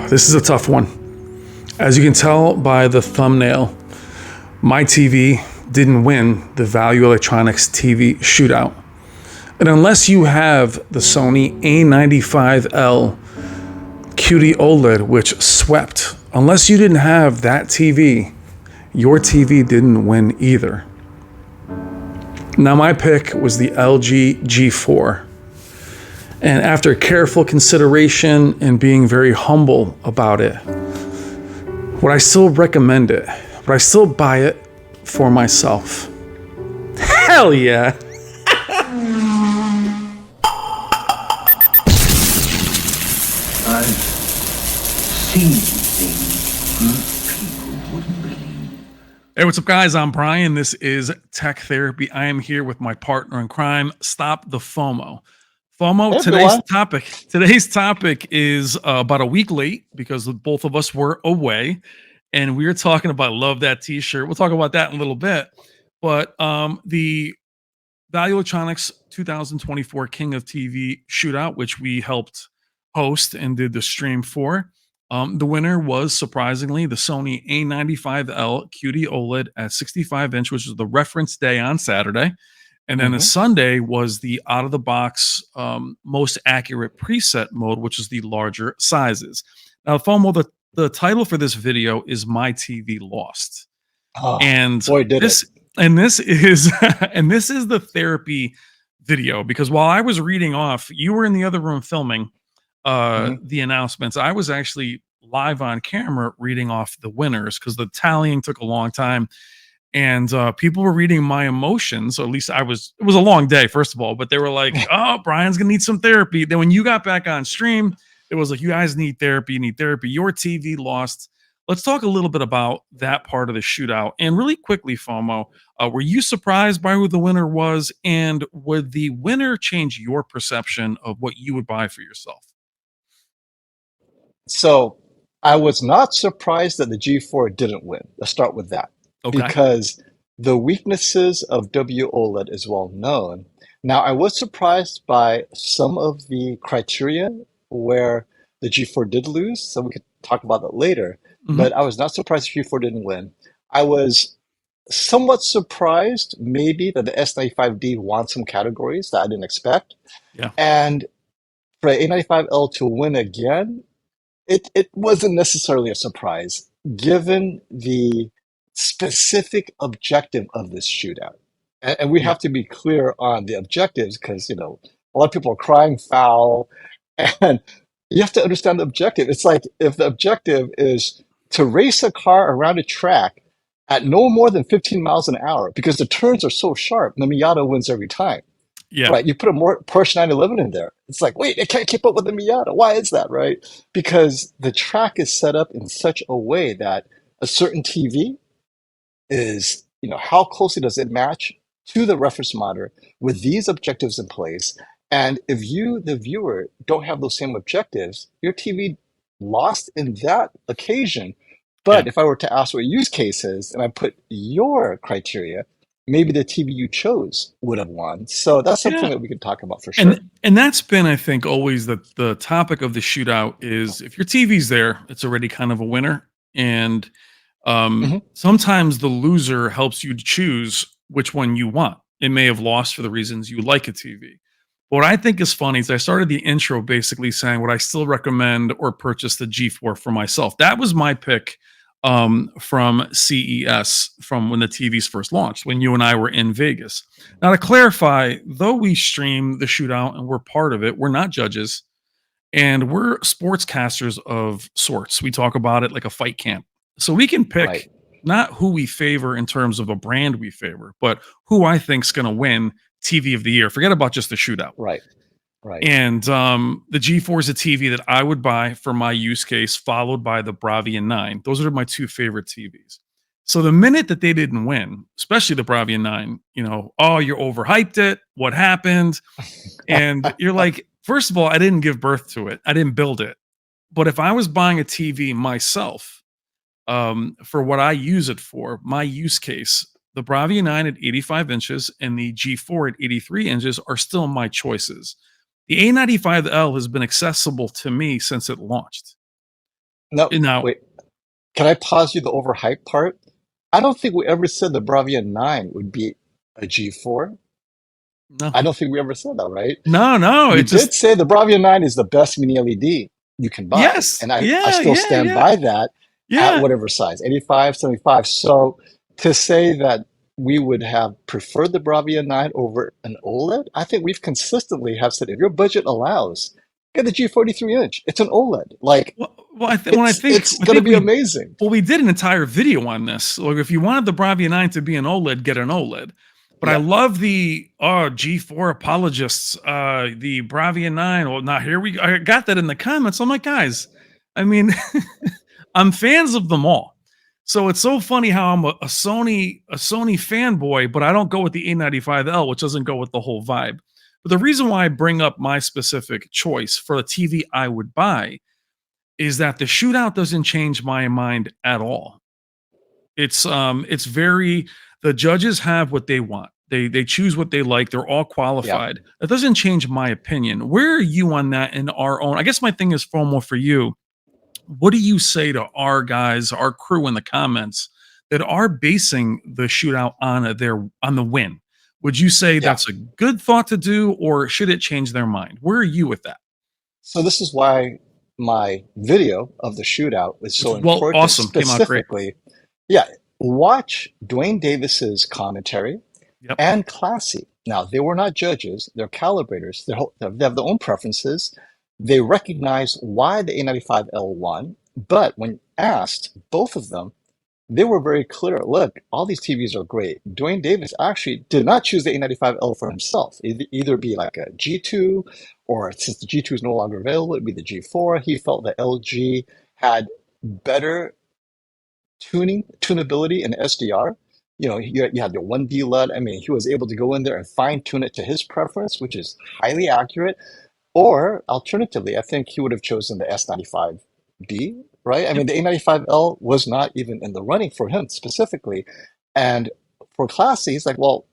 This is a tough one. As you can tell by the thumbnail, my TV didn't win the Value Electronics TV shootout. And unless you have the Sony A95L QD-OLED, which swept, unless you didn't have that TV, your TV didn't win either. Now my pick was the LG G4. And after careful consideration and being very humble about it, would I still recommend it? Would I still buy it for myself? Hell yeah! I've seen things most people wouldn't believe. Hey, what's up, guys? I'm Brian. This is Tech Therapy. I am here with my partner in crime, Stop the FOMO. FOMO, Hey, today's topic is about a week late because both of us were away, and we were talking about love that t-shirt. We'll talk about that in a little bit, but the Value Electronics 2024 King of TV shootout, which we helped host and did the stream for, the winner was surprisingly the Sony A95L QD-OLED at 65-inch, which was the reference day on Saturday. And then the Sunday was the out-of-the-box most accurate preset mode, which is the larger sizes. Now, FOMO, the title for this video is "My TV Lost," and boy, did this it. and this is and this is the therapy video, because while I was reading off, you were in the other room filming the announcements. I was actually live on camera reading off the winners because the tallying took a long time. And people were reading my emotions. So at least it was a long day, first of all, but they were like, oh, Brian's going to need some therapy. Then when you got back on stream, it was like, you guys need therapy, Your TV lost. Let's talk a little bit about that part of the shootout. And really quickly, FOMO, were you surprised by who the winner was? And would the winner change your perception of what you would buy for yourself? So I was not surprised that the G4 didn't win. Let's start with that. Okay. Because the weaknesses of WOLED is well known. Now, I was surprised by some of the criteria where the G4 did lose, so we could talk about that later. But I was not surprised the G4 didn't win. I was somewhat surprised maybe that the S95D won some categories that I didn't expect. Yeah. And for the A95L to win again, it wasn't necessarily a surprise, given the specific objective of this shootout. And we have to be clear on the objectives because, a lot of people are crying foul, and you have to understand the objective. It's like if the objective is to race a car around a track at no more than 15 miles an hour because the turns are so sharp, the Miata wins every time. Yeah. Right. You put a Porsche 911 in there. It's like, wait, it can't keep up with the Miata. Why is that? Right. Because the track is set up in such a way that a certain TV is, how closely does it match to the reference monitor with these objectives in place? And if you, the viewer, don't have those same objectives, your TV lost in that occasion. But if I were to ask what use case is, and I put your criteria, maybe the TV you chose would have won. So that's something that we can talk about for sure. And that's been, I think, always the topic of the shootout is if your TV's there, it's already kind of a winner. And sometimes the loser helps you choose which one you want. It may have lost for the reasons you like a TV. But what I think is funny is I started the intro basically saying, would I still recommend or purchase the G4 for myself? That was my pick from CES, from when the TVs first launched, when you and I were in Vegas. Now, to clarify, though we stream the shootout and we're part of it, we're not judges, and we're sportscasters of sorts. We talk about it like a fight camp. So we can pick not who we favor in terms of a brand we favor, but who I think is going to win TV of the year. Forget about just the shootout. Right. And the G4 is a TV that I would buy for my use case, followed by the Bravia 9. Those are my two favorite TVs. So the minute that they didn't win, especially the Bravia 9, oh, you're overhyped it. What happened? And you're like, first of all, I didn't give birth to it. I didn't build it. But if I was buying a TV myself, for what I use it for, my use case, the Bravia 9 at 85 inches and the G4 at 83 inches are still my choices. The A95L has been accessible to me since it launched. No, Now, wait. Can I pause you the overhyped part? I don't think we ever said the Bravia 9 would be a G4. no, I don't think we ever said that, right? no. We It's did just say the Bravia 9 is the best mini LED you can buy. yes, And I yeah, still yeah, stand yeah, by that at yeah. whatever size, 85, 75. So to say that we would have preferred the Bravia 9 over an OLED, I think we've consistently have said if your budget allows, get the G43 inch. It's an OLED. Like Well, I it's I gonna think be amazing. we did an entire video on this. Like, if you wanted the Bravia 9 to be an OLED, get an OLED. But I Yeah. love the G4 apologists. The Bravia 9. Well, now here we. I got that in the comments. I'm like, guys, I mean, I'm fans of them all. So it's so funny how I'm a Sony fanboy, but I don't go with the A95L, which doesn't go with the whole vibe. But the reason why I bring up my specific choice for a TV I would buy is that the shootout doesn't change my mind at all. It's very the judges have what they want. They choose what they like. They're all Yeah. qualified. That doesn't change my opinion. Where are you on that in our own? I guess my thing is FOMO for you. What do you say to our guys, our crew in the comments that are basing the shootout on the win? Would you say Yeah. that's a good thought to do, or should it change their mind? Where are you with that? So this is why my video of the shootout is Which so well, important. awesome, came out great. Specifically, yeah, watch Dwayne Davis's commentary Yep, and Classy. Now, they were not judges, they're calibrators. They have their own preferences. They recognize why the A95L won, but when asked, both of them, they were very clear. Look, all these TVs are great. Dwayne Davis actually did not choose the A95L for himself. It'd either be like a G2, or since the G2 is no longer available, it'd be the G4. He felt that LG had better tunability in SDR. You had the 1D LUT. I mean, he was able to go in there and fine tune it to his preference, which is highly accurate. Or alternatively, I think he would have chosen the S95D, right? I yep, mean, the A95L was not even in the running for him specifically. And for Classy, he's like, well,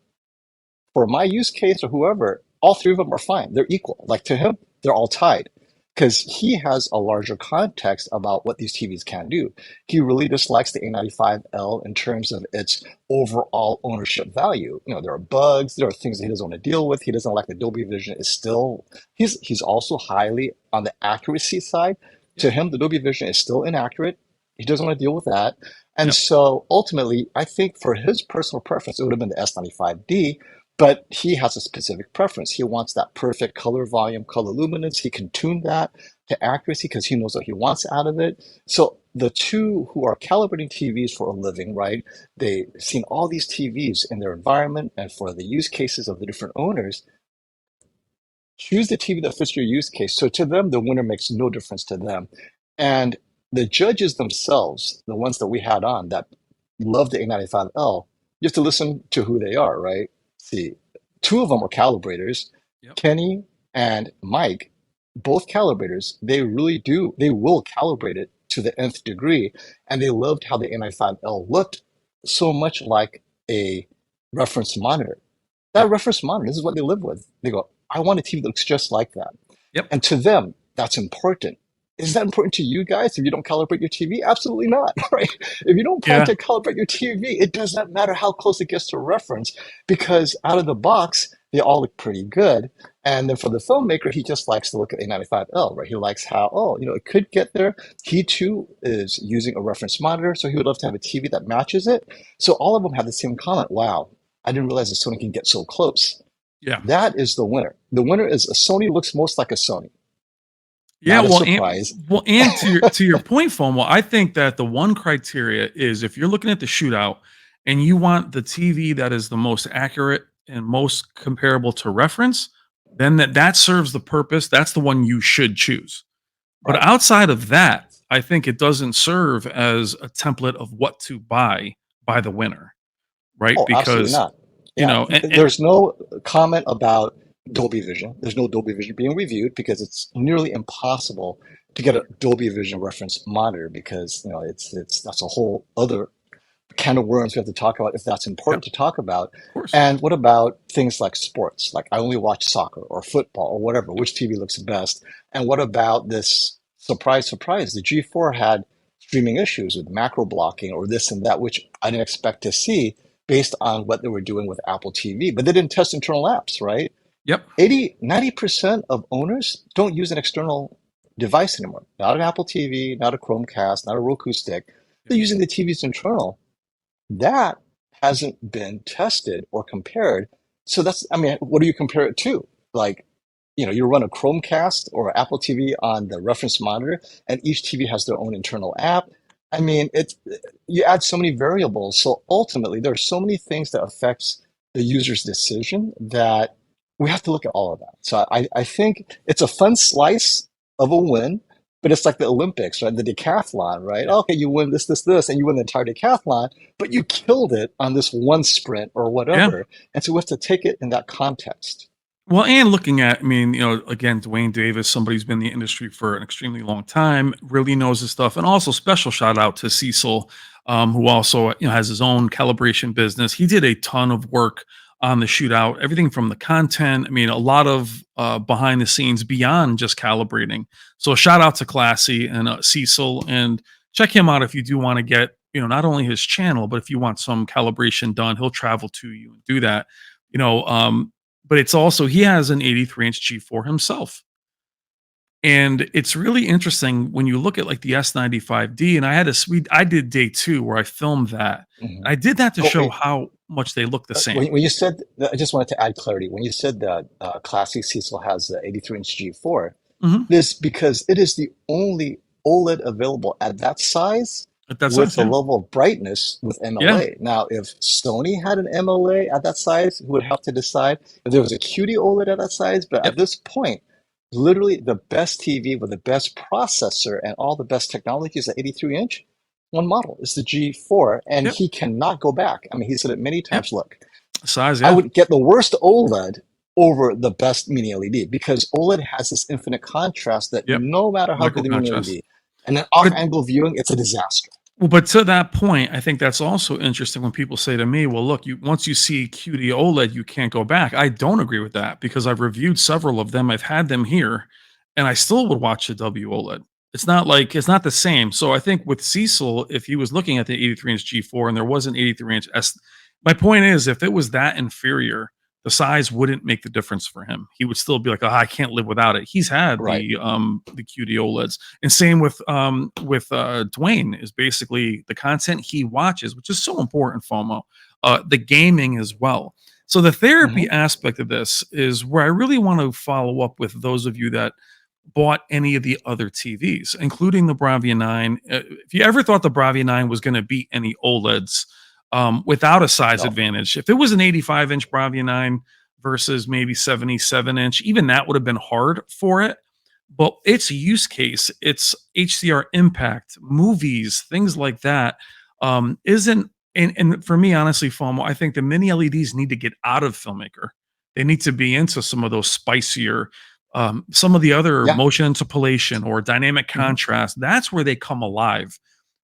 for my use case or whoever, all three of them are fine. They're equal. Like to him, they're all tied because he has a larger context about what these TVs can do. He really dislikes the A95L in terms of its overall ownership value. There are bugs, there are things that he doesn't want to deal with. He doesn't like the Dolby Vision is still, he's also highly on the accuracy side. yep, To him, the Dolby Vision is still inaccurate. He doesn't want to deal with that. And yep, so ultimately, I think for his personal preference, it would have been the S95D, but he has a specific preference. He wants that perfect color volume, color luminance. He can tune that to accuracy because he knows what he wants out of it. So the two who are calibrating TVs for a living, right? They've seen all these TVs in their environment, and for the use cases of the different owners, choose the TV that fits your use case. So to them, the winner makes no difference to them. And the judges themselves, the ones that we had on that love the A95L, you have to listen to who they are, right? See, two of them are calibrators, yep, Kenny and Mike, both calibrators. They really do, they will calibrate it to the nth degree. And they loved how the A95L looked so much like a reference monitor. That yep, reference monitor, this is what they live with. They go, I want a TV that looks just like that. yep. And to them, that's important. Is that important to you guys if you don't calibrate your TV? Absolutely not, right? If you don't plan Yeah. to calibrate your TV, it does not matter how close it gets to reference because out of the box, they all look pretty good. And then for the filmmaker, he just likes to look at A95L, right? He likes how, oh, it could get there. He too is using a reference monitor, so he would love to have a TV that matches it. So all of them have the same comment. Wow, I didn't realize that Sony can get so close. Yeah. That is the winner. The winner is a Sony looks most like a Sony. Yeah, Not a well, surprise. and to your point, FOMO, I think that the one criteria is if you're looking at the shootout and you want the TV that is the most accurate and most comparable to reference, then that serves the purpose. That's the one you should choose. But Right. outside of that, I think it doesn't serve as a template of what to buy by the winner, right? Oh, absolutely Because not. Yeah. and There's no comment about Dolby Vision. There's no Dolby Vision being reviewed because it's nearly impossible to get a Dolby Vision reference monitor because it's that's a whole other can of worms we have to talk about if that's yep, important to talk about. of course, And what about things like sports? Like I only watch soccer or football or whatever, which TV looks best? And what about this surprise, surprise? The G4 had streaming issues with macro blocking or this and that, which I didn't expect to see based on what they were doing with Apple TV. But they didn't test internal apps, right? Yep. 90% of owners don't use an external device anymore. Not an Apple TV, not a Chromecast, not a Roku stick. They're using the TV's internal. That hasn't been tested or compared. So that's, I mean, what do you compare it to? Like, you run a Chromecast or Apple TV on the reference monitor, and each TV has their own internal app. I mean, you add so many variables. So ultimately, there are so many things that affects the user's decision that we have to look at all of that. So I think it's a fun slice of a win, but it's like the Olympics, right? The decathlon, right? Yeah. Okay, you win this, and you win the entire decathlon, but you killed it on this one sprint or Yeah. whatever. And so we have to take it in that context. Well, and looking at, I mean, again, Dwayne Davis, somebody who's been in the industry for an extremely long time, really knows his stuff. And also, special shout out to Cecil, who also, has his own calibration business. He did a ton of work on the shootout, everything from the content. I mean, a lot of behind the scenes beyond just calibrating. So, shout out to Classy and Cecil, and check him out if you do want to get, not only his channel, but if you want some calibration done, he'll travel to you and do that. You know, but it's also he has an 83-inch G4 himself. And it's really interesting when you look at like the S95D, and I did day 2 where I filmed that. Mhm. I did that to Oh, show how much they look the same. when you said, I just wanted to add clarity. When you said that Classic Cecil has the 83-inch G4, Mhm. this because it is the only OLED available at that size But that's with us, the yeah. level of brightness with Yeah. MLA. Now, if Sony had an MLA at that size, we would have to decide if there was a QD OLED at that size. But at Yep. this point, literally the best TV with the best processor and all the best technologies at 83-inch, one model is the G4, and Yep. he cannot go back. I mean, he said it many Yep. times. Look, Size, I yeah. would get the worst OLED over the best mini LED because OLED has this infinite contrast that Yep. no matter how Micro good the mini contrast. LED, and then But off-angle viewing, it's a disaster. Well, but to that point, I think that's also interesting when people say to me, "Well, look, you once you see QD OLED, you can't go back." I don't agree with that because I've reviewed several of them. I've had them here, and I still would watch the W OLED. It's not the same. So I think with Cecil, if he was looking at the 83-inch G4 and there was an 83-inch S, my point is, if it was that inferior, the size wouldn't make the difference for him. He would still be like, "Oh, I can't live without it." He's had Right. the QD OLEDs, and same with Dwayne is basically the content he watches, which is so important, FOMO. The gaming as well. So the therapy Hmm. aspect of this is where I really want to follow up with those of you that bought any of the other TVs, including the Bravia 9. If you ever thought the Bravia 9 was going to beat any OLEDs without a size No. advantage, if it was an 85-inch Bravia 9 versus maybe 77-inch, even that would have been hard for it. But its use case, its HDR impact, movies, things like that, isn't. And for me, honestly, FOMO, I think the mini LEDs need to get out of filmmaker. They need to be into some of those spicier, some of the other Yeah. motion interpolation or dynamic Hmm. contrast. That's where they come alive.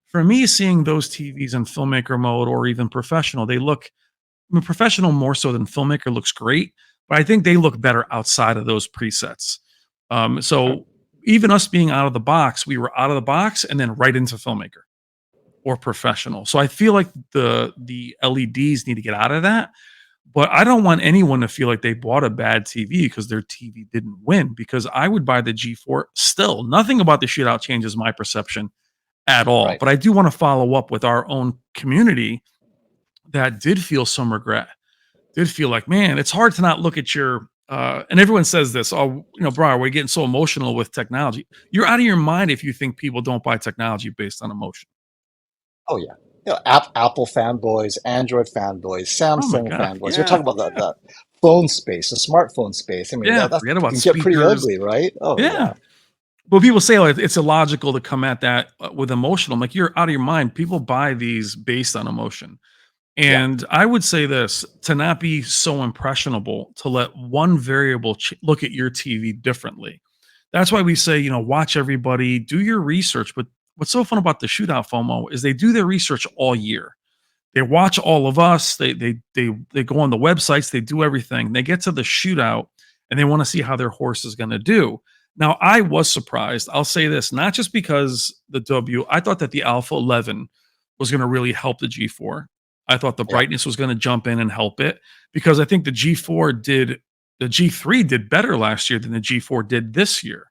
For me, seeing those TVs in filmmaker mode or even professional, they look, I mean, professional more so than filmmaker looks great, but I think they look better outside of those presets. Okay. So even us being out of the box, we were out of the box and then right into filmmaker or professional. So I feel like the LEDs need to get out of that. But I don't want anyone to feel like they bought a bad TV because their TV didn't win. Because I would buy the G4 still. Nothing about the shootout changes my perception at all. Right. But I do want to follow up with our own community that did feel some regret, did feel like, man, it's hard to not look at your and everyone says this, oh, Brian, we're getting so emotional with technology. You're out of your mind if you think people don't buy technology based on emotion. Oh yeah. Apple fanboys, Android fanboys, Oh my Samsung God. fanboys. We're Yeah. talking about Yeah. the phone space, the smartphone space. I mean, Yeah. that Forget about can get pretty speakers. ugly, right? Oh Yeah. yeah. But people say like it's illogical to come at that with emotional. I'm like, you're out of your mind. People buy these based on emotion. Yeah. And I would say this to not be so impressionable, to let one variable look at your TV differently. That's why we say, watch everybody, do your research. But what's so fun about the shootout FOMO is they do their research all year. They watch all of us. They go on the websites. They do everything. They get to the shootout and they want to see how their horse is going to do. Now, I was surprised. I'll say this, not just because I thought that the Alpha 11 was going to really help the G4. I thought the Yeah. brightness was going to jump in and help it because I think the G3 did better last year than the G4 did this year.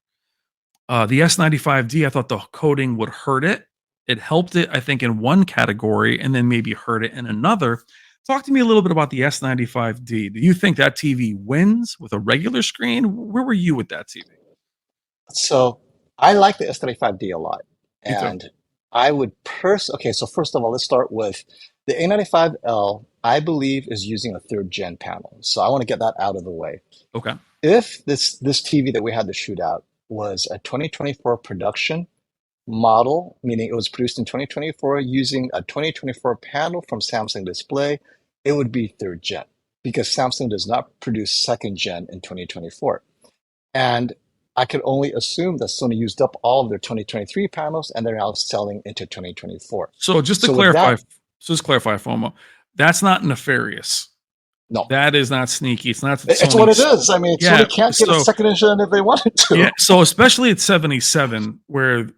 The S95D, I thought the coating would hurt it. It helped it, I think, in one category and then maybe hurt it in another. Talk to me a little bit about the S95D. Do you think that TV wins with a regular screen? Where were you with that TV? So I like the S95D a lot. Me too. And I would okay, so first of all, let's start with the A95L, I believe, is using a third gen panel. So I want to get that out of the way. Okay. If this TV that we had to shoot out was a 2024 production model, meaning it was produced in 2024 using a 2024 panel from Samsung Display, it would be third gen because Samsung does not produce second gen in 2024. And I could only assume that Sony used up all of their 2023 panels and they're now selling into 2024. So just to So with clarify, that, FOMO, that's not nefarious. no, That is not sneaky. It's not that it's what it Sony's is. I mean, yeah, Sony can't get a so second gen if they wanted to. yeah, so especially at 77,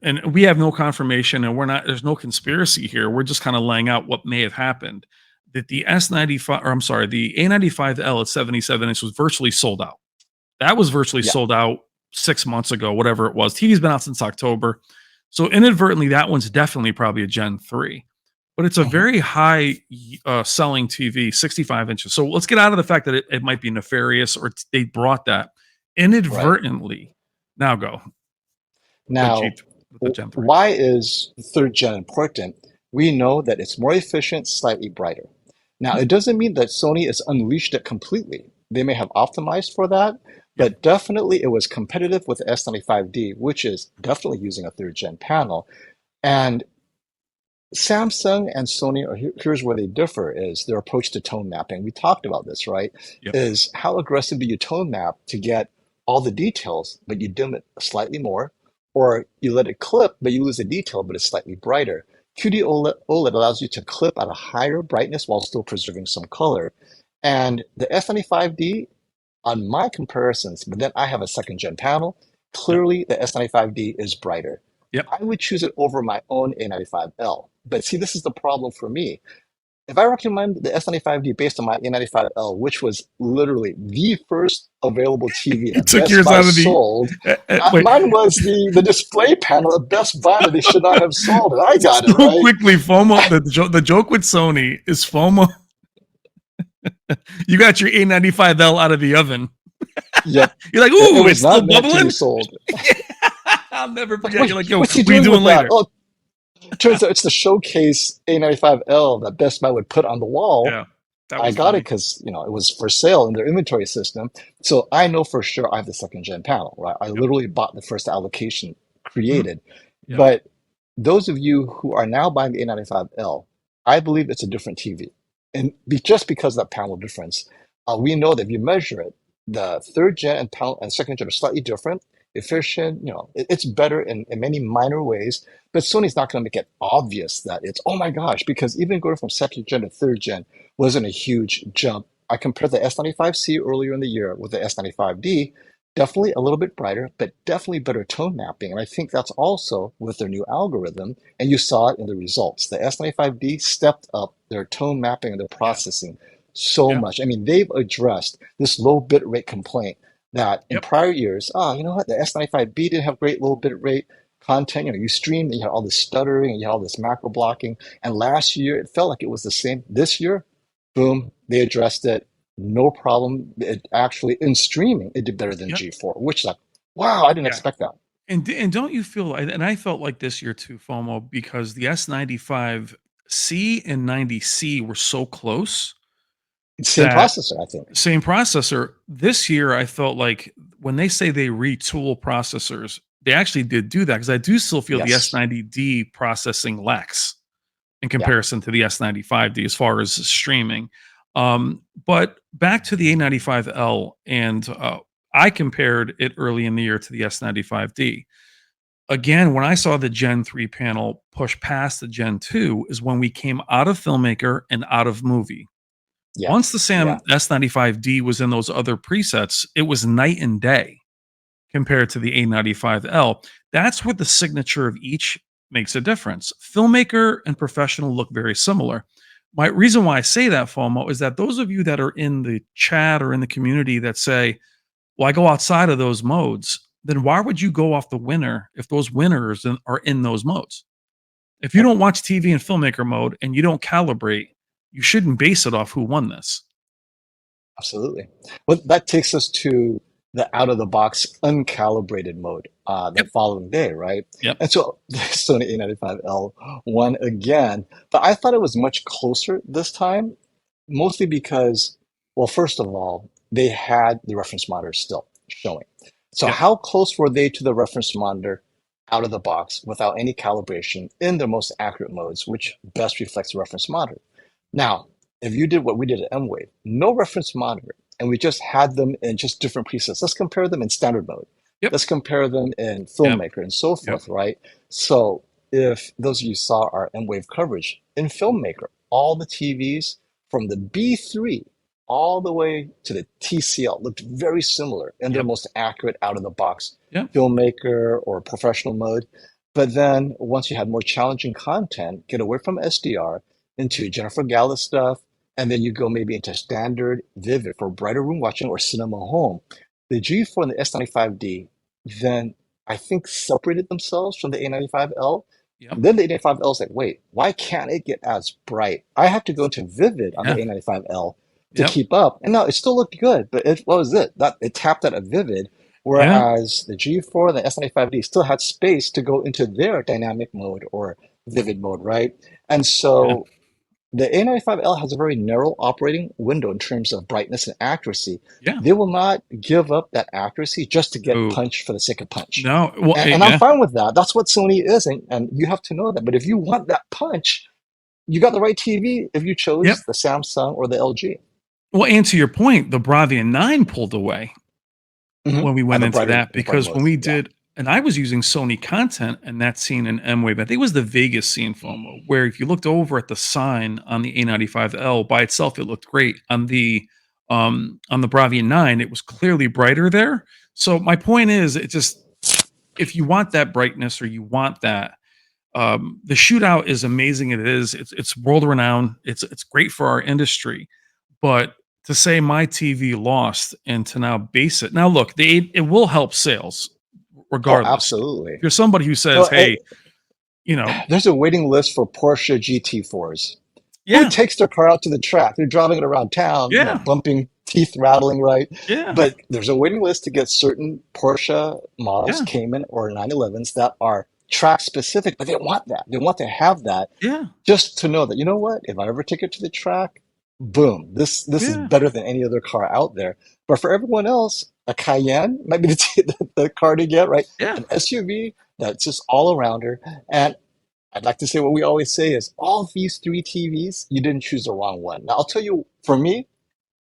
and we have no confirmation and there's no conspiracy here. We're just kind of laying out what may have happened. That the S95, or I'm sorry, the A95L at 77 inch was virtually sold out. That was virtually Yeah. sold out 6 months ago, whatever it was. TV's been out since October. So inadvertently, that one's definitely probably a Gen 3. But it's a Mhm. very high selling TV, 65 inches. So let's get out of the fact that it might be nefarious or they brought that inadvertently. Now go Now, with the Gen 3. why is third gen important? We know that it's more efficient, slightly brighter. Now, it doesn't mean that Sony has unleashed it completely. They may have optimized for that, Yep. but definitely it was competitive with the S95D, which is definitely using a third gen panel. And Samsung and Sony, here's where they differ, is their approach to tone mapping. We talked about this, right? Yep. Is how aggressive do you tone map to get all the details, but you dim it slightly more, or you let it clip, but you lose the detail, but it's slightly brighter. QD-OLED allows you to clip at a higher brightness while still preserving some color. And the S95D, on my comparisons, but then I have a second gen panel, Yep. clearly the S95D is brighter. Yep. I would choose it over my own A95L. But see, this is the problem for me. If I recommend the S95D based on my A95L, which was literally the first available TV You that took Best yours Buy out of the sold, wait. mine was the display panel at Best Buy that they should not have sold, and I got it, So right? quickly, FOMO. The joke with Sony is FOMO. You got your A95L out of the oven. Yep. You're like, It ooh, was it's still not meant to be bubbling. sold. I'll never Like, forget. You're like, yo, what's what he are you doing doing with that? later? Oh, turns out it's the showcase A95L that Best Buy would put on the wall. Yeah, that I was got funny. it because it was for sale in their inventory system. So I know for sure I have the second gen panel, right? I Yep. literally bought the first allocation Mhm. created. Yep. But those of you who are now buying the A95L, I believe it's a different TV. And just because of that panel difference, we know that if you measure it, the third gen and panel and second gen are slightly different, efficient, it's better in many minor ways. But Sony's not going to make it obvious that it's, oh my gosh, because even going from second gen to third gen wasn't a huge jump. I compared the S95C earlier in the year with the S95D, definitely a little bit brighter, but definitely better tone mapping. And I think that's also with their new algorithm. And you saw it in the results. The S95D stepped up their tone mapping and their Yeah. processing so Yeah. much. I mean, they've addressed this low bit rate complaint that in Yep. prior years, you know what, the S95B didn't have great low bit rate content. You streamed and you had all this stuttering and you had all this macro blocking. And last year, it felt like it was the same. This year, boom, they addressed it. No problem. It actually, in streaming, it did better than Yep. G4, which is like, wow, I didn't Yeah. expect that. And don't you feel, and I felt like this year too, FOMO, because the S95C and 90C were so close. Same That processor, I think. same processor. This year, I felt like when they say they retool processors, they actually did do that because I do still feel the Yes. S90D processing lacks in Yeah. comparison to the S95D as far as streaming. But back to the A95L, and I compared it early in the year to the S95D. Again, when I saw the Gen 3 panel push past the Gen 2 is when we came out of filmmaker and out of movie. Yeah. Once the Yeah. S95D was in those other presets, it was night and day. compared to the A95L. That's where the signature of each makes a difference. Filmmaker and professional look very similar. My reason why I say that, FOMO, is that those of you that are in the chat or in the community that say, well, I go outside of those modes, then why would you go off the winner if those winners are in those modes? If you don't watch TV in filmmaker mode and you don't calibrate, you shouldn't base it off who won this. Absolutely. Well, that takes us to the out of the box uncalibrated mode the Yep. following day, right? Yep. And so the Sony A95L won again, but I thought it was much closer this time, mostly because, well, first of all, they had the reference monitor still showing. So Yep. how close were they to the reference monitor out of the box without any calibration in their most accurate modes, which best reflects the reference monitor? Now, if you did what we did at M-Wave, no reference monitor, and we just had them in just different presets, let's compare them in standard mode. Yep. Let's compare them in Yep. Filmmaker and so Yep. forth, right? So if those of you saw our M-Wave coverage in Filmmaker, all the TVs from the B3 all the way to the TCL looked very similar in their Yep. most accurate out-of-the-box Yep. Filmmaker or professional mode. But then once you had more challenging content, get away from SDR into Jennifer Gala stuff, and then you go maybe into standard Vivid for brighter room watching or cinema home. The G4 and the S95D then I think separated themselves from the A95L. Yep. Then the A95L is like, wait, why can't it get as bright? I have to go into Vivid on the Yeah. A95L to Yep. keep up. And no, it still looked good, but what was it? That it tapped out at Vivid, Yeah. whereas the G4 and the S95D still had space to go into their dynamic mode or Vivid mode, right? And Yeah. so the A95L has a very narrow operating window in terms of brightness and accuracy. Yeah. They will not give up that accuracy just to get Oh, punch for the sake of punch. no. Well, And I'm yeah. fine with that. That's what Sony is, and you have to know that. But if you want that punch, you got the right TV if you Yep. chose the Samsung or the LG. Well, and to your point, the Bravia 9 pulled away when we And went the into brighter, that the bright because when modes. we Yeah. did, and I was using Sony content and that scene in M-Wave, I think it was the Vegas scene, FOMO, where if you looked over at the sign on the A95L by itself, it looked great. On the Bravia 9, it was clearly brighter there. So my point is, it just, if you want that brightness or you want that, the shootout is amazing. It's world renowned. It's great for our industry, but to say my TV lost and to now base it now, look, it will help sales Oh, regardless. absolutely. If you're somebody who says, Well, "Hey, you know, there's a waiting list for Porsche GT4s. Who yeah, takes their car out to the track? They're driving it around town, yeah, bumping, teeth rattling, right? yeah, But there's a waiting list to get certain Porsche models, yeah, Cayman or 911s that are track specific, but they want that. They want to have that yeah, just to know that, you know what, if I ever take it to the track, boom, this is yeah, better than any other car out there. But for everyone else, a Cayenne might be the car to get, right? yeah, An SUV that's just all arounder. And I'd like to say what we always say is all these three TVs, you didn't choose the wrong one. Now, I'll tell you, for me,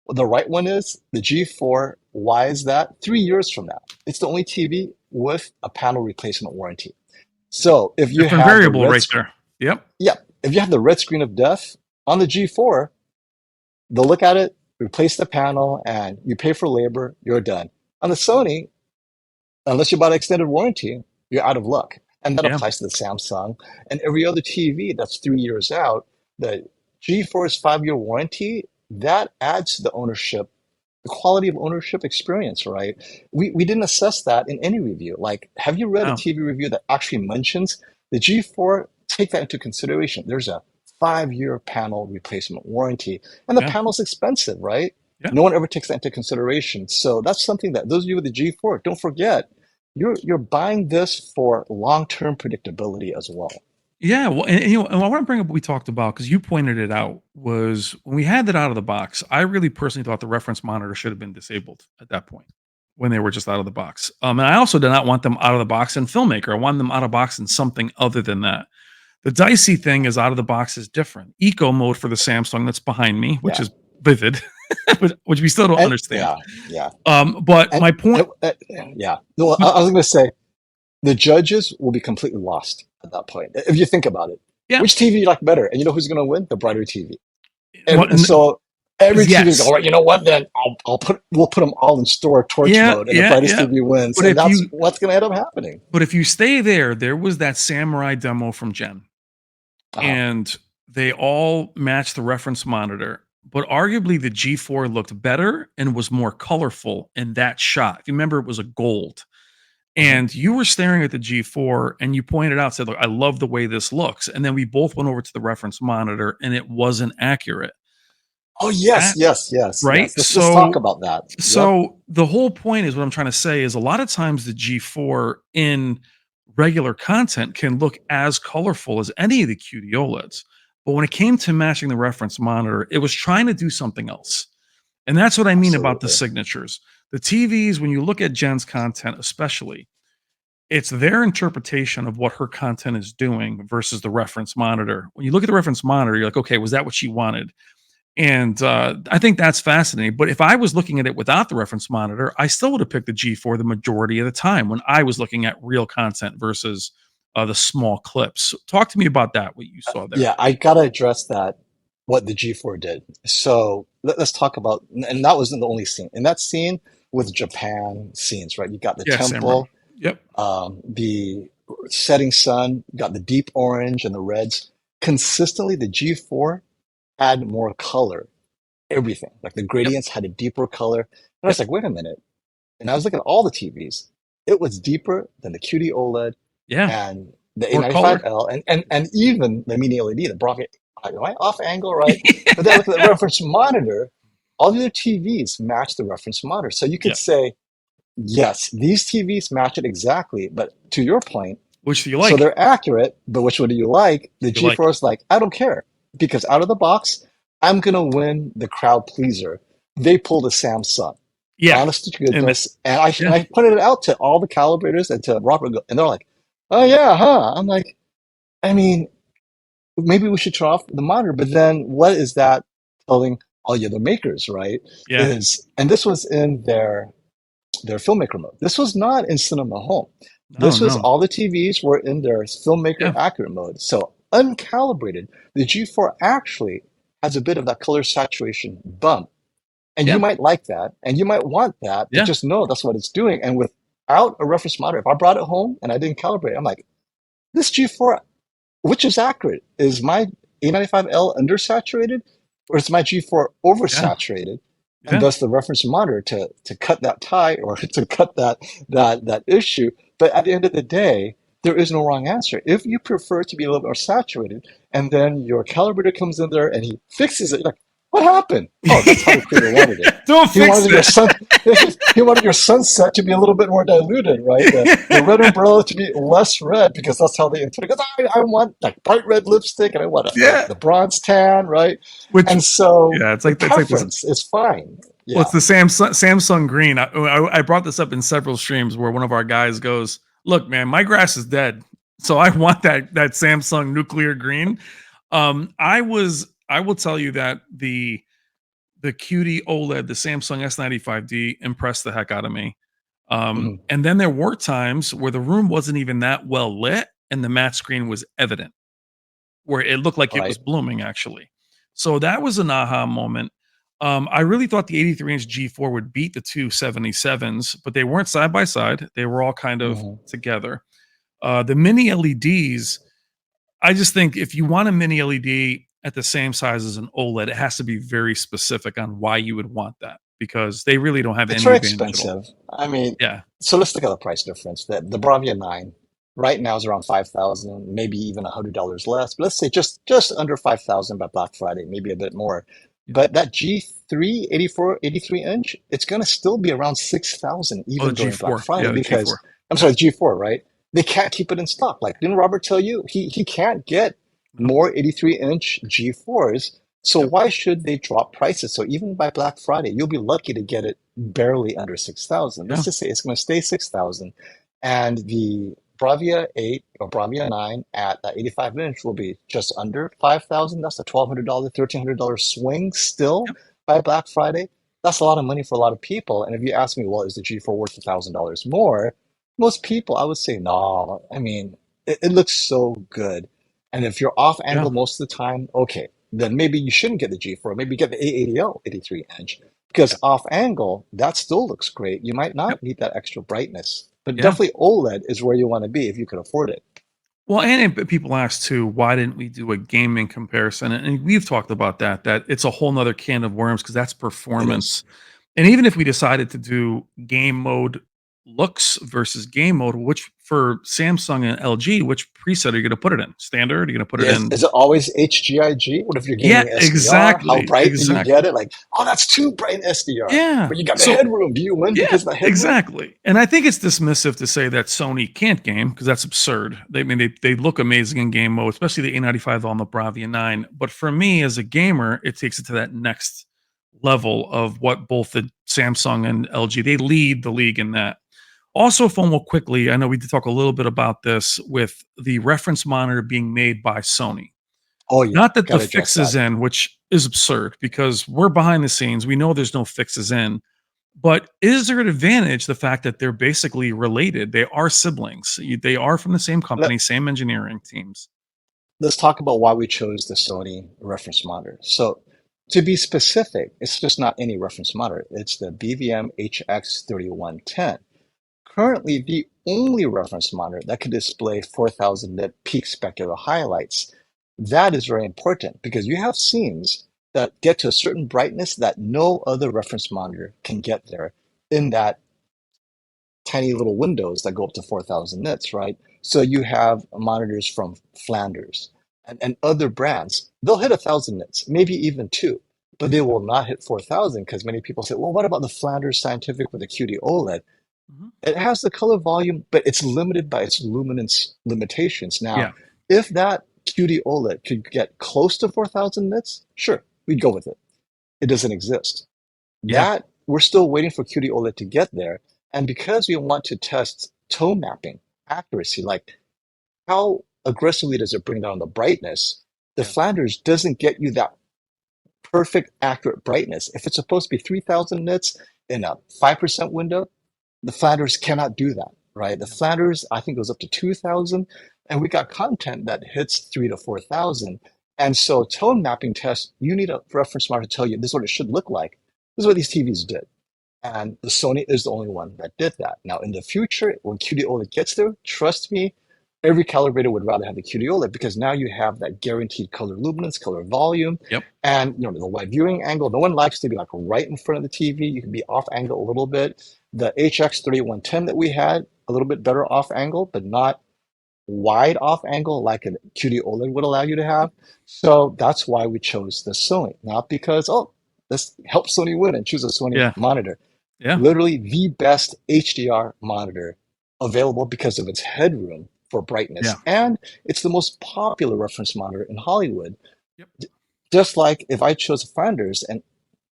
what the right one is the G4. Why is that? 3 years from now, it's the only TV with a panel replacement warranty. So if you different have the variable right there. Yep, yeah, if you have the red screen of death on the G4, they'll look at it, replace the panel, and you pay for labor, you're done. On the Sony, unless you bought an extended warranty, you're out of luck. And that yeah, applies to the Samsung and every other TV that's 3 years out. The G4's 5-year warranty, that adds to the ownership, the quality of ownership experience, right? We didn't assess that in any review. Like, have you read a no, TV review that actually mentions the G4? Take that into consideration. There's a 5-year panel replacement warranty, and the yeah, panel's expensive, right? yeah. No one ever takes that into consideration. So that's something that those of you with the G4, don't forget, you're buying this for long-term predictability as well. Yeah, well, and I want to bring up what we talked about because you pointed it out was when we had that out of the box. I really personally thought the reference monitor should have been disabled at that point when they were just out of the box. And I also did not want them out of the box in Filmmaker. I wanted them out of the box in something other than that. The dicey thing is out of the box is different. Eco mode for the Samsung that's behind me, which Yeah. is vivid, which we still don't And understand. yeah. But And my point, yeah. Well, I was going to say the judges will be completely lost at that point. If you think about it, yeah, which TV you like better? And you know who's going to win? The brighter TV. well, And so Every TV is Yes. all right. You know what? Then we'll put them all in store torch Yeah, mode, and the yeah, brightest yeah. TV wins, But and if that's you what's going to end up happening. but if you stay there, there was that samurai demo from Jen, Uh-huh. and they all matched the reference monitor, but arguably the G4 looked better and was more colorful in that shot. If you remember, it was a gold. Uh-huh. And you were staring at the G4 and you pointed out, said, "Look, I love the way this looks." And then we both went over to the reference monitor and it wasn't accurate. Oh yes, That yes, yes, right? yes. Let's talk So about that. Yep. so the whole point is what I'm trying to say is a lot of times the G4 in regular content can look as colorful as any of the QD OLEDs. But when it came to matching the reference monitor, it was trying to do something else. And that's what I mean about the Absolutely. signatures. The TVs, when you look at Jen's content, especially, it's their interpretation of what her content is doing versus the reference monitor. When you look at the reference monitor, you're like, okay, was that what she wanted? And I think that's fascinating. But if I was looking at it without the reference monitor, I still would have picked the G4 the majority of the time when I was looking at real content versus the small clips. Talk to me about that, what you saw there. Yeah, I gotta address that. What the G4 did. So let's talk about, and that wasn't the only scene. In that scene with Japan scenes, right? You got the Yeah, Samurai. temple, Yep. the setting sun, you got the deep orange and the reds. Consistently, the G4 had more color. Everything, like the Yep. gradients had a deeper color. And I was Yep. like, wait a minute. And I was looking at all the TVs. It was deeper than the QD OLED Yeah. and the More colored. A95L and even the mini LED, the Bravia. Am I off angle, right? But then look at the reference monitor. All the other TVs match the reference monitor. So you could Yeah. say, yes, these TVs match it exactly. But to your point, Which do you so like? they're accurate, but which one do you like? The You like? G4 is like, I don't care. Because out of the box, I'm going to win the crowd pleaser. They pulled a Samsung. Yeah. Honest to And goodness. And I, yeah. and I pointed it out to all the calibrators and to Robert, and they're like, oh, yeah, huh? I'm like, I mean, maybe we should turn off the monitor. But then what is that telling all the other makers, right? Yeah. Is, and this was in their filmmaker mode. This was not in cinema home. No, This was no. all the TVs were in their filmmaker Yeah. accurate mode. So uncalibrated, the G4 actually has a bit of that color saturation bump. And you Yeah. might like that and you might want that, but Yeah. just know that's what it's doing. And without a reference monitor, if I brought it home and I didn't calibrate, I'm like, this G4, which is accurate? Is my A95L undersaturated or is my G4 Yeah. oversaturated? And Yeah. thus the reference monitor to cut that tie or to cut that issue. But at the end of the day, there is no wrong answer. If you prefer to be a little bit more saturated, and then your calibrator comes in there and he fixes it, you're like, what happened? Oh, that's how the creator wanted it. Don't He fix wanted your that. sun. He wanted your sunset to be a little bit more diluted, right? The red umbrella to be less red because that's how they intended. Because I want like bright red lipstick and I want Yeah. the bronze tan, right? Which And so yeah, the it's like this. preference is fine. Well, Yeah. it's the Samsung green. I brought this up in several streams where one of our guys goes, "Look, man, my grass is dead, so I want that Samsung nuclear green." I will tell you that the QD OLED, the Samsung S95D, impressed the heck out of me. Mhm. And then there were times where the room wasn't even that well lit, and the matte screen was evident, where it looked like it was Right. blooming actually. So that was an aha moment. I really thought the 83-inch G4 would beat the two 77s, but they weren't side by side. They were all kind of Mhm. together. The mini LEDs, I just think if you want a mini LED at the same size as an OLED, it has to be very specific on why you would want that because they really don't have It's any very advantage at all. expensive. I mean, Yeah. so let's look at the price difference. The Bravia 9 right now is around 5,000, maybe even $100 less. But let's say just under 5,000 by Black Friday, maybe a bit more. Yeah. But that G3 83 inch, it's going to still be around 6,000 Oh, the even during Black G4. Yeah, Friday the because G4. I'm Yeah. sorry, G4, right? They can't keep it in stock. Like, didn't Robert tell you he can't get No. more 83-inch G4s? So Yep. why should they drop prices? So even by Black Friday, you'll be lucky to get it barely under 6,000. Let's Yeah. just say it's going to stay 6,000. And the Bravia 8 or Bravia 9 at that 85-inch will be just under 5,000. That's a $1,200, $1,300 swing still Yep. by Black Friday. That's a lot of money for a lot of people. And if you ask me, well, is the G4 worth $1,000 more? Most people, I would say, no. I mean, it looks so good. And if you're off Yeah. angle most of the time, okay, then maybe you shouldn't get the G4. Maybe get the A80L 83 inch because Yep. off angle, that still looks great. You might Yep. not need that extra brightness, but Yeah. definitely OLED is where you want to be if you can afford it. Well, and people ask too, why didn't we do a gaming comparison? And we've talked about that, that it's a whole nother can of worms because that's It is. performance. And even if we decided to do game mode looks versus game mode, which for Samsung and LG, which preset are you going to put it in? Standard? Are you going to put it Yeah, in? is it always HGIG? What if you're Yeah, gaming SDR? How exactly. bright do you get Exactly. it? Like, oh, that's too bright in SDR. Yeah. But you got the So headroom. Do you win yeah, because of the headroom? exactly. And I think it's dismissive to say that Sony can't game because that's absurd. They look amazing in game mode, especially the A95 on the Bravia 9. But for me as a gamer, it takes it to that next level of what both the Samsung and LG they lead the league in that. Also, phone will quickly, I know we did talk a little bit about this with the reference monitor being made by Sony. Oh yeah, Not that got the to address fix is that. in, which is absurd because we're behind the scenes. We know there's no fixes in, but is there an advantage the fact that they're basically related? They are siblings. They are from the same Let, company, same engineering teams. let's talk about why we chose the Sony reference monitor. So to be specific, it's just not any reference monitor. It's the BVM HX3110. Currently, the only reference monitor that can display 4000 nit peak specular highlights. That is very important because you have scenes that get to a certain brightness that no other reference monitor can get there in that tiny little windows that go up to 4000 nits, right? So you have monitors from Flanders and other brands. They'll hit 1000 nits, maybe even two, but they will not hit 4000 because many people say, well, what about the Flanders Scientific with the QD OLED? Mhm. It has the color volume, but it's limited by its luminance limitations. Now, Yeah, if that QD OLED could get close to 4000 nits, sure, we'd go with it. It doesn't exist. yeah, That we're still waiting for QD OLED to get there. And because we want to test tone mapping accuracy, like how aggressively does it bring down the brightness, the yeah, Flanders doesn't get you that perfect accurate brightness. If it's supposed to be 3000 nits in a 5% window, the Flanders cannot do that, right? The yeah, Flanders, I think, goes up to 2000, and we got content that hits 3 to 4000. And so, tone mapping tests, you need a reference mark to tell you this is what it should look like. This is what these TVs did. And the Sony is the only one that did that. Now, in the future, when QD OLED gets there, trust me, every calibrator would rather have the QD OLED because now you have that guaranteed color luminance, color volume, yep, and the wide viewing angle. No one likes to be like right in front of the TV. You can be off angle a little bit. The HX3110 that we had, a little bit better off angle, but not wide off angle like a QD OLED would allow you to have. So that's why we chose the Sony, not because, oh, let's help Sony win and choose a Sony yeah, monitor. yeah, Literally the best HDR monitor available because of its headroom for yeah, brightness. And it's the most popular reference monitor in Hollywood. yep, Just like if I chose Flanders and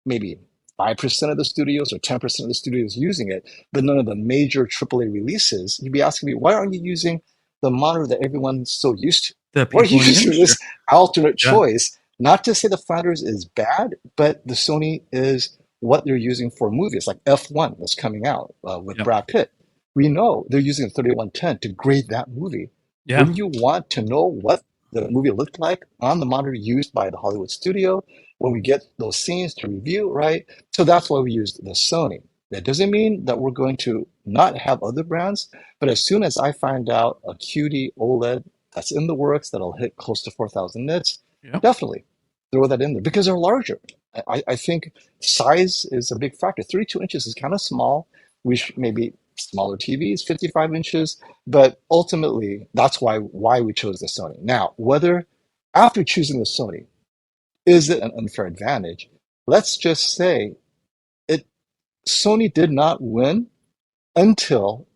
maybe 5% of the studios or 10% of the studios using it, but none of the major AAA releases, you'd be asking me, why aren't you using the monitor that everyone's so used to? the Why are you people in the using industry. this alternate Yeah, choice? Not to say the Flanders is bad, but the Sony is what they're using for movies like F1 that's coming out with yep, Brad Pitt. We know they're using 3110 to grade that movie. yeah, Wouldn't you want to know what the movie looked like on the monitor used by the Hollywood studio when we get those scenes to review, right? So that's why we used the Sony. That doesn't mean that we're going to not have other brands, but as soon as I find out a QD OLED that's in the works that'll hit close to 4000 nits, yep, definitely throw that in there because they're larger. I think size is a big factor. 32 inches is kind of small. We should maybe smaller TVs, 55 inches, but ultimately that's why we chose the Sony. Now, whether after choosing the Sony, is it an unfair advantage? Let's just say it Sony did not win until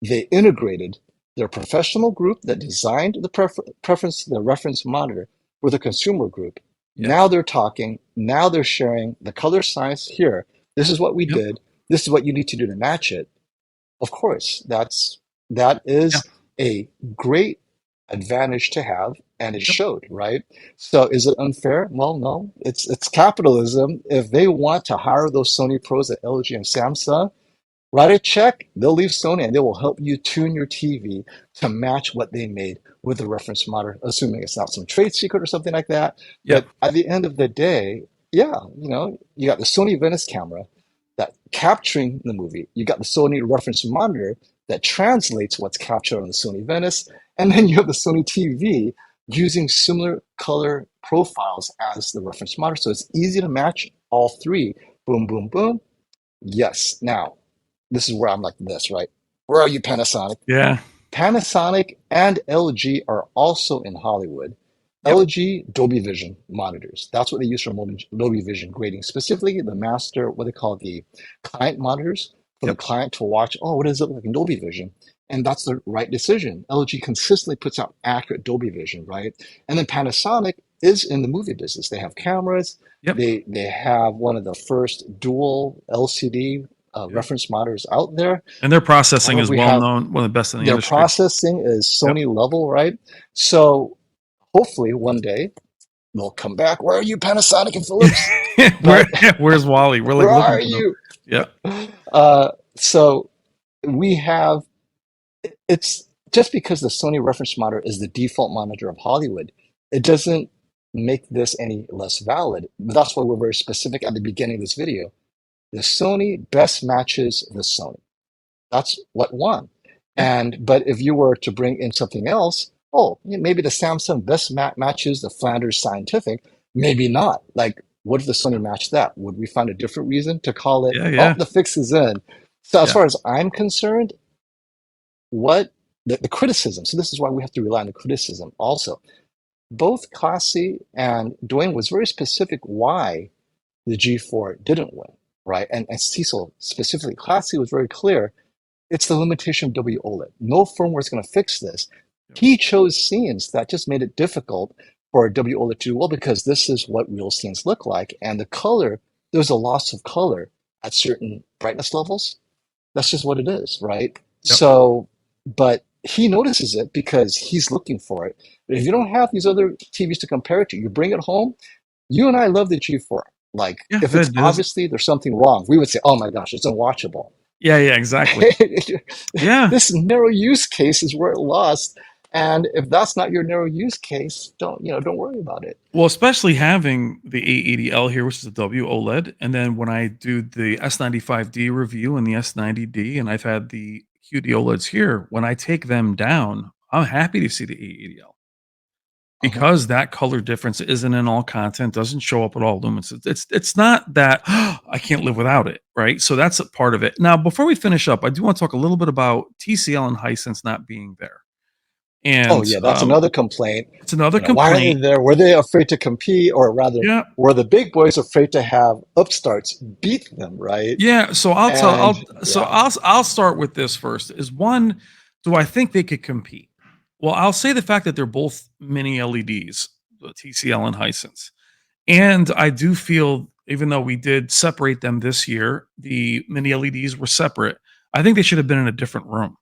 they integrated their professional group that designed the reference monitor with a consumer group. yeah, Now they're talking, now they're sharing the color science here. This is what we yep, did. This is what you need to do to match it. Of course, that yeah, is a great advantage to have, and it yep, showed, right? So is it unfair? Well, no. It's capitalism. If they want to hire those Sony pros at LG and Samsung, Write a check, they'll leave Sony and they will help you tune your TV to match what they made with the reference monitor, assuming it's not some trade secret or something like that. Yep. But at the end of the day, yeah, you got the Sony Venice camera that capturing the movie. You got the Sony reference monitor that translates what's captured on the Sony Venice. And then you have the Sony TV using similar color profiles as the reference monitor. So it's easy to match all three. Boom, boom, boom. Yes. Now, this is where I'm like this, right? Where are you, Panasonic? Yeah. Panasonic and LG are also in Hollywood. Yep. LG Dolby Vision monitors. That's what they use for Dolby Vision grading, specifically the master, what they call the client monitors for the Yep. client to watch. Oh, what does it look like in Dolby Vision? And that's the right decision. LG consistently puts out accurate Dolby Vision, right? And then Panasonic is in the movie business. They have cameras. Yep. They have one of the first dual LCD Yep. reference monitors out there. And their processing is We well have known, one of the best in the their industry. processing is Yep. Sony level, right? So hopefully one day they'll come back. Where are you, Panasonic and Philips? But Where's Wally? We're like where are looking for them. you? Yeah. So we have it's just because the Sony reference monitor is the default monitor of Hollywood, it doesn't make this any less valid. That's why we're very specific at the beginning of this video. The Sony best matches the Sony. That's what won. Yeah. But if you were to bring in something else, maybe the Samsung best matches the Flanders Scientific, maybe not. Like, what if the Sony matched that? Would we find a different reason to call it, Yeah. oh, Yeah. the fix is in? So as Yeah. far as I'm concerned, what the criticism, so this is why we have to rely on the criticism also. Both Classy and Dwayne was very specific why the G4 didn't win, right? And Cecil specifically, Classy was very clear. It's the limitation of WOLED. No firmware is going to fix this. He chose scenes that just made it difficult for WOLED to do well because this is what real scenes look like. And the color, there's a loss of color at certain brightness levels. That's just what it is, right? Yep. So, but he notices it because he's looking for it. But if you don't have these other TVs to compare it to, you bring it home. You and I love the G4. Like, Yeah, if it's it is. obviously there's something wrong, we would say, oh my gosh, it's unwatchable. Yeah. Exactly. Yeah. This narrow use case is where it lost. And if that's not your narrow use case, don't worry about it. Well, especially having the A80L here, which is a WOLED, and then when I do the S95D review and the S90D, and I've had the QD-OLEDs here, when I take them down, I'm happy to see the A80L because that color difference isn't in all content, doesn't show up at all lumens. It's not that I can't live without it, right? So that's a part of it. Now, before we finish up, I do want to talk a little bit about TCL and Hisense not being there. And Oh yeah, that's another complaint. it's another Why are they complaint. there? Were they afraid to compete, or rather, Yeah. were the big boys afraid to have upstarts beat them? Right? Yeah, so And I'll start with this first. Is one, do I think they could compete? Well, I'll say the fact that they're both mini LEDs, the TCL and Hisense. And I do feel, even though we did separate them this year, the mini LEDs were separate. I think they should have been in a different room.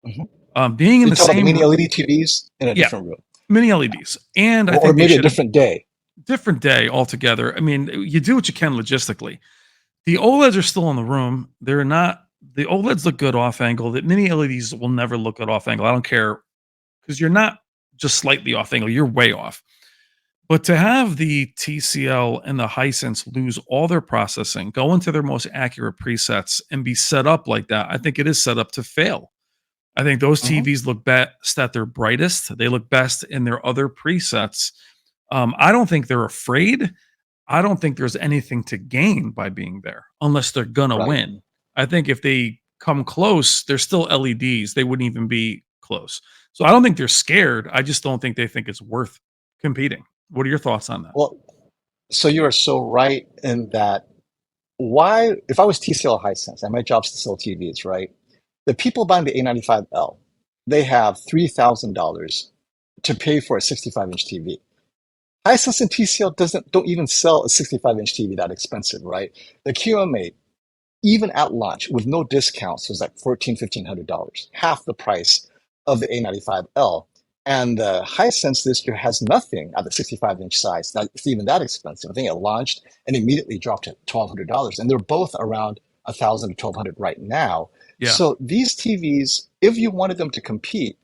Mhm. Being in You the talk about the same mini LED TVs in a Yeah. different room, mini LEDs, and I or think they maybe a should have different day. different day altogether. I mean, you do what you can logistically. The OLEDs are still in the room. They're not. The OLEDs look good off angle. The mini LEDs will never look good off angle. I don't care because you're not just slightly off angle. You're way off. But to have the TCL and the Hisense lose all their processing, go into their most accurate presets, and be set up like that, I think it is set up to fail. I think those Mhm. TVs look best at their brightest. They look best in their other presets. I don't think they're afraid. I don't think there's anything to gain by being there unless they're gonna Right. win. I think if they come close, they're still LEDs. They wouldn't even be close. So I don't think they're scared. I just don't think they think it's worth competing. What are your thoughts on that? Well, so you are so right in that. Why, if I was TCL Hisense and my job's to sell TVs, right? The people buying the A95L, they have $3,000 to pay for a 65-inch TV. Hisense and TCL don't even sell a 65-inch TV that expensive, right? The QM8, even at launch with no discounts, was like $1,400, half the price of the A95L. And the Hisense this year has nothing at the 65-inch size. That's even that expensive. I think it launched and immediately dropped to $1,200. And they're both around 1,000 to 1,200 right now. Yeah. So these TVs, if you wanted them to compete,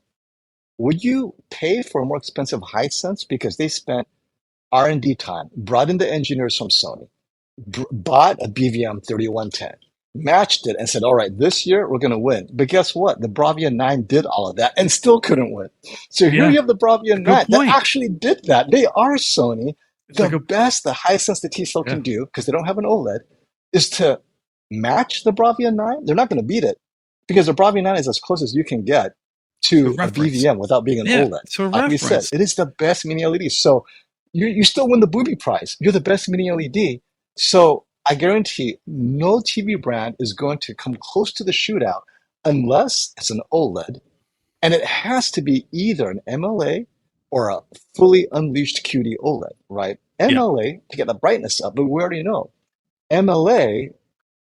would you pay for a more expensive Hisense because they spent R&D time, brought in the engineers from Sony, bought a BVM 3110, matched it, and said, all right, this year we're going to win. But guess what? The Bravia 9 did all of that and still couldn't win. So here Yeah. you have the Bravia A good 9 that point. actually did that. They are Sony. It's The like a best the Hisense the TCL yeah. can do, because they don't have an OLED, is to match the Bravia 9. They're not going to beat it because the Bravia 9 is as close as you can get To to a reference. BVM without being an Yeah. OLED. To Like we said, reference. it is the best mini LED. So you still win the booby prize. You're the best mini LED. So I guarantee no TV brand is going to come close to the shootout unless it's an OLED. And it has to be either an MLA or a fully unleashed QD OLED, right? Yeah. MLA to get the brightness up, but we already know. MLA,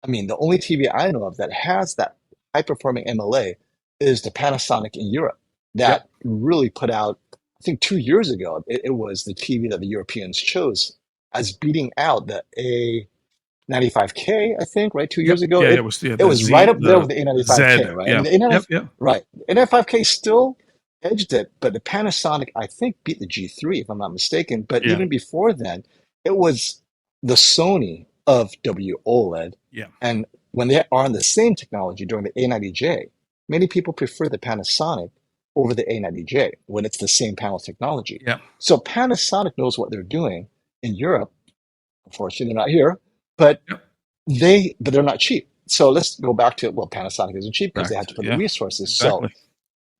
I mean, the only TV I know of that has that high performing MLA is the Panasonic in Europe Yep. that really put out, I think 2 years ago, it was the TV that the Europeans chose as beating out the A95K, I think, right? 2 years Yep. ago. Yeah. It, It was it the was right Z up there with the Z. A95K, right? I Yeah. mean, the A95, Yep. Yep. right. A95K still edged it, but the Panasonic, I think, beat the G3, if I'm not mistaken. But Yeah. even before then, it was the Sony of WOLED. Yeah. And when they are on the same technology during the A90J, many people prefer the Panasonic over the A90J when it's the same panel technology. Yeah. So Panasonic knows what they're doing in Europe. Unfortunately, they're not here, but Yep. they're not cheap. So let's go back to, well, Panasonic isn't cheap because they Correct. have to put the Yeah. resources. So Exactly.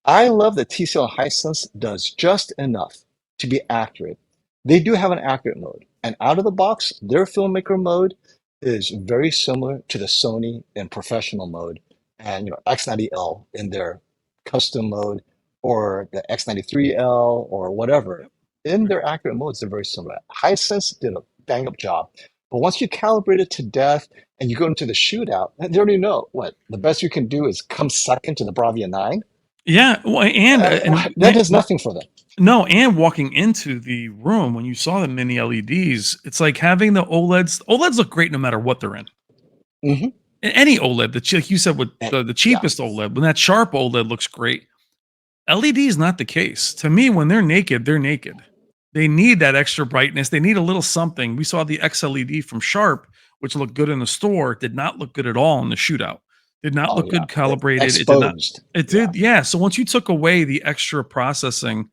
I love that TCL and Hisense does just enough to be accurate. They do have an accurate mode, and out of the box, their filmmaker mode is very similar to the Sony in professional mode, and X90L in their custom mode, or the X93L or whatever. Yep. In their accurate modes, they're very similar. Hisense did a bang up job, but once you calibrate it to death and you go into the shootout, they already know what the best you can do is come second to the Bravia 9. Yeah. Well, and That does nothing for them. no, and walking into the room when you saw the mini LEDs, it's like having the OLEDs. OLEDs look great no matter what they're in. Hmm. Any OLED, like you said, with the Yeah. cheapest OLED, when that sharp OLED looks great. LED is not the case. To me, when they're naked, they're naked. They need that extra brightness. They need a little something. We saw the XLED from Sharp, which looked good in the store, did not look good at all in the shootout. Did not Oh look yeah. good calibrated. It did not. Exposed. It Yeah. did, yeah. So once you took away the extra processing,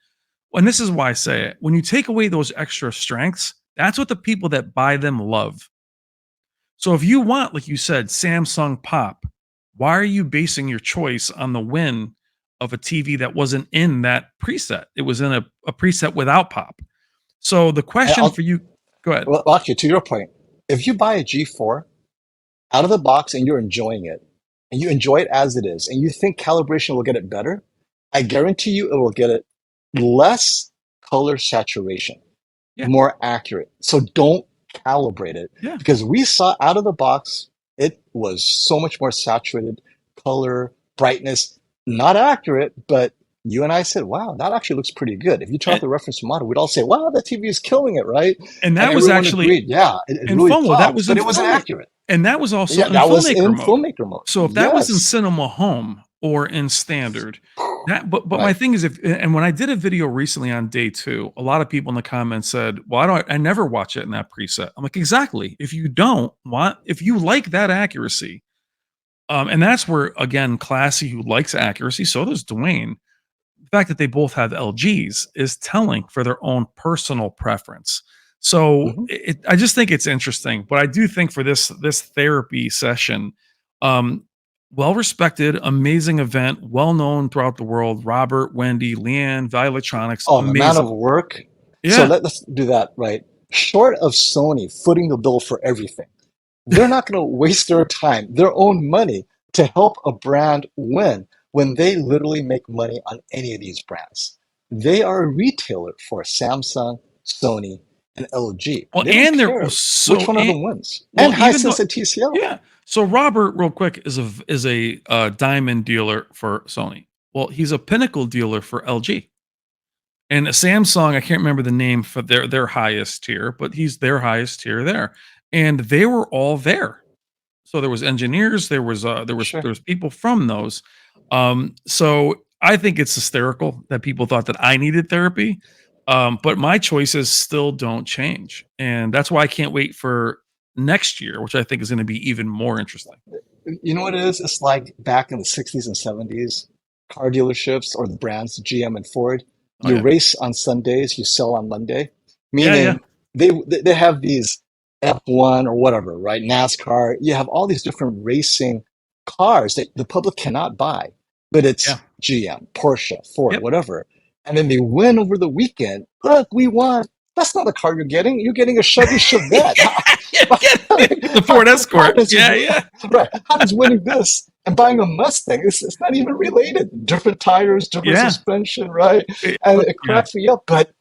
and this is why I say it, when you take away those extra strengths, that's what the people that buy them love. So if you want, like you said, Samsung Pop, why are you basing your choice on the win of a TV that wasn't in that preset? It was in a preset without Pop. So the And question for you, go ahead. well, actually, to your point, if you buy a G4 out of the box and you're enjoying it, and you enjoy it as it is, and you think calibration will get it better, I guarantee you it will get it less color saturation, Yeah, more accurate. So don't calibrate it, yeah. because we saw out of the box, it was so much more saturated color, brightness, not accurate, but you and I said, wow, that actually looks pretty good. If you turn off And, the reference model, we'd all say, wow, that TV is killing it, right? and And that was everyone actually agreed, yeah, it in really FOMO. That pops, was but in it wasn't FOMO. accurate. And that was also Yeah, in that was filmmaker in mode. filmmaker mode. So if that was in Yes. cinema home or in standard, but my Right. thing is, if and when I did a video recently on day 2, a lot of people in the comments said, "Well, I never watch it in that preset." I'm like, exactly. If you don't want, if you like that accuracy, and that's where again, Classy, who likes accuracy, so does Dwayne. The fact that they both have LGs is telling for their own personal preference. So Hmm. I just think it's interesting, but I do think for this therapy session, um, well respected, amazing event, well known throughout the world. Robert, Wendy, Leanne, Value Electronics, Oh, the amount of amazing. work. So Yeah, let's do that, right? Short of Sony footing the bill for everything, they're not going to waste their time, their own money to help a brand win when they literally make money on any of these brands. They are a retailer for Samsung, Sony, and LG. well, They don't and they're care which so one of them wins. well, And even though Hisense and TCL. yeah. So Robert, real quick, is a diamond dealer for Sony. Well, he's a pinnacle dealer for LG. And Samsung, I can't remember the name for their highest tier, but he's their highest tier there. And they were all there. So there was engineers, Sure. there was people from those. So I think it's hysterical that people thought that I needed therapy. But my choices still don't change. And that's why I can't wait for next year, which I think is going to be even more interesting. You know what it is? It's like back in the 60s and 70s, car dealerships or the brands GM and Ford, Oh you yeah. race on Sundays, you sell on Monday, Yeah, yeah. meaning they have these F1 or whatever, right? NASCAR. You have all these different racing cars that the public cannot buy, but Yeah. it's GM, Porsche, Ford, Yep. whatever. And then they win over the weekend. Look, we won. That's not a car you're getting. You're getting a Chevy Chevette. Yeah, the How, Ford how Escort. does Yeah, yeah. right? How does winning this and buying a Mustang? It's not even related. Different tires, different Yeah. suspension, right? And it Yeah, cracks me up. But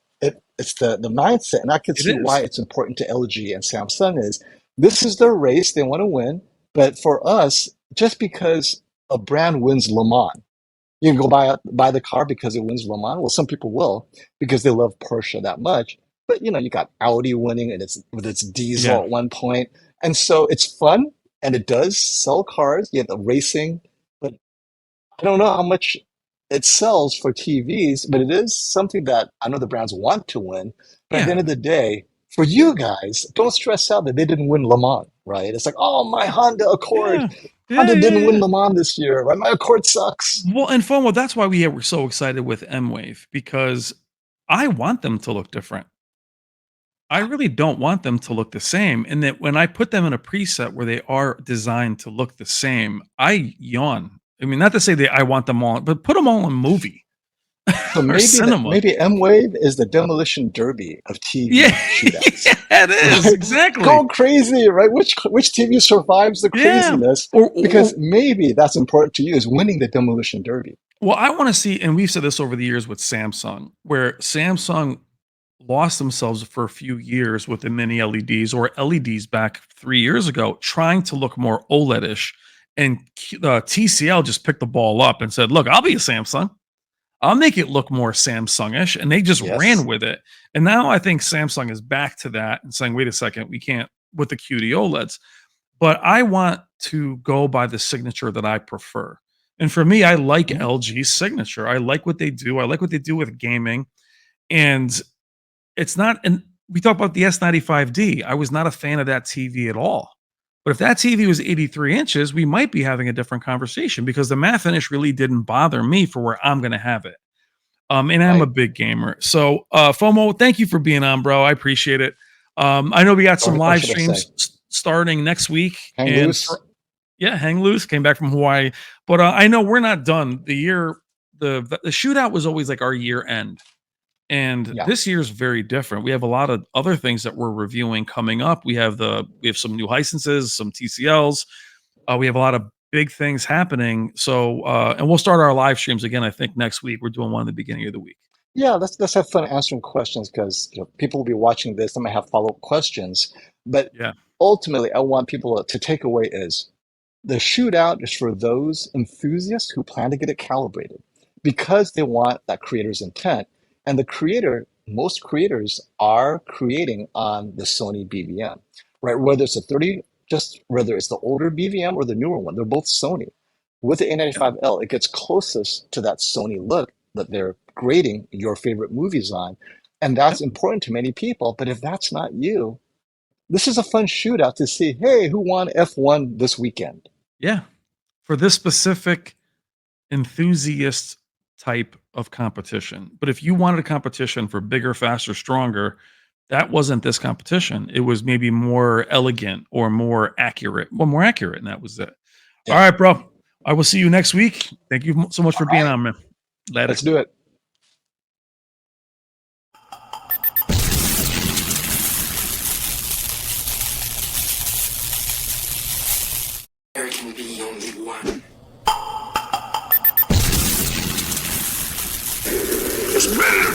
it's the mindset, and I can it see why is. it's important to LG and Samsung. Is this is their race? They want to win. But for us, just because a brand wins Le Mans. You can go buy the car because it wins Le Mans. Well, some people will because they love Porsche that much. But you got Audi winning and it's with its Yeah. diesel at one point. And so it's fun and it does sell cars. You have the racing, but I don't know how much it sells for TVs, but it is something that I know the brands want to win. But at the end Yeah. of the day, for you guys, don't stress out that they didn't win Le Mans, right? It's like, oh, my Honda Accord. Yeah. Yeah, Honda yeah, didn't win yeah. Le Mans this year, right? My Accord sucks. Well, and FOMO, that's why were so excited with M-Wave because I want them to look different. I really don't want them to look the same, and that when I put them in a preset where they are designed to look the same, I yawn. I mean, not to say that I want them all, but put them all in movie So or cinema. maybe M Wave is the demolition derby of Yeah, TV shootouts, yeah, it is, right? exactly. Go crazy, right? Which TV survives the Yeah, craziness? or Because maybe that's important to you is winning the demolition derby. well, I wanna see, and we've said this over the years with Samsung, where Samsung lost themselves for a few years with the mini LEDs or LEDs back 3 years ago, trying to look more OLED-ish, and TCL just picked the ball up and said, "Look, I'll be a Samsung. I'll make it look more Samsung-ish," and they just ran Yes. with it, and now I think Samsung is back to that and saying, "Wait a second, we can't with the QD OLEDs." But I want to go by the signature that I prefer, and for me, I like Mhm. LG's signature. I like what they do. I like what they do with gaming, and it's not, and we talk about the S95D. I was not a fan of that TV at all. But if that TV was 83 inches, we might be having a different conversation because the matte finish really didn't bother me for where I'm going to have it. And I'm a Right. big gamer. So, FOMO, thank you for being on, bro. I appreciate it. I know we got some Or live should I say, streams starting next week. hang And for, loose? yeah, hang loose. Came back from Hawaii. But I know we're not done. The shootout was always like our year end. And Yeah. this year's very different. We have a lot of other things that we're reviewing coming up. We have some new licenses, some TCLs. We have a lot of big things happening. So and we'll start our live streams again, I think next week. We're doing one at the beginning of the week. Yeah, let's have fun answering questions because people will be watching this. They might have follow-up questions. But Yeah. ultimately, I want people to take away is the shootout is for those enthusiasts who plan to get it calibrated because they want that creator's intent. And the creator, most creators are creating on the Sony BVM, right? Whether it's a 30, just whether it's the older BVM or the newer one, they're both Sony. With the A95L, it gets closest to that Sony look that they're grading your favorite movies on. And Yep. that's important to many people. But if that's not you, this is a fun shootout to see, hey, who won F1 this weekend? Yeah. For this specific enthusiast type of competition. But if you wanted a competition for bigger, faster, stronger, that wasn't this competition. It was maybe more elegant or more accurate. Well, more accurate, and that was it. All Yeah. right, bro. I will see you next week. Thank you so much All for being right, on, man. Later. let's do it. There can be only one. It's better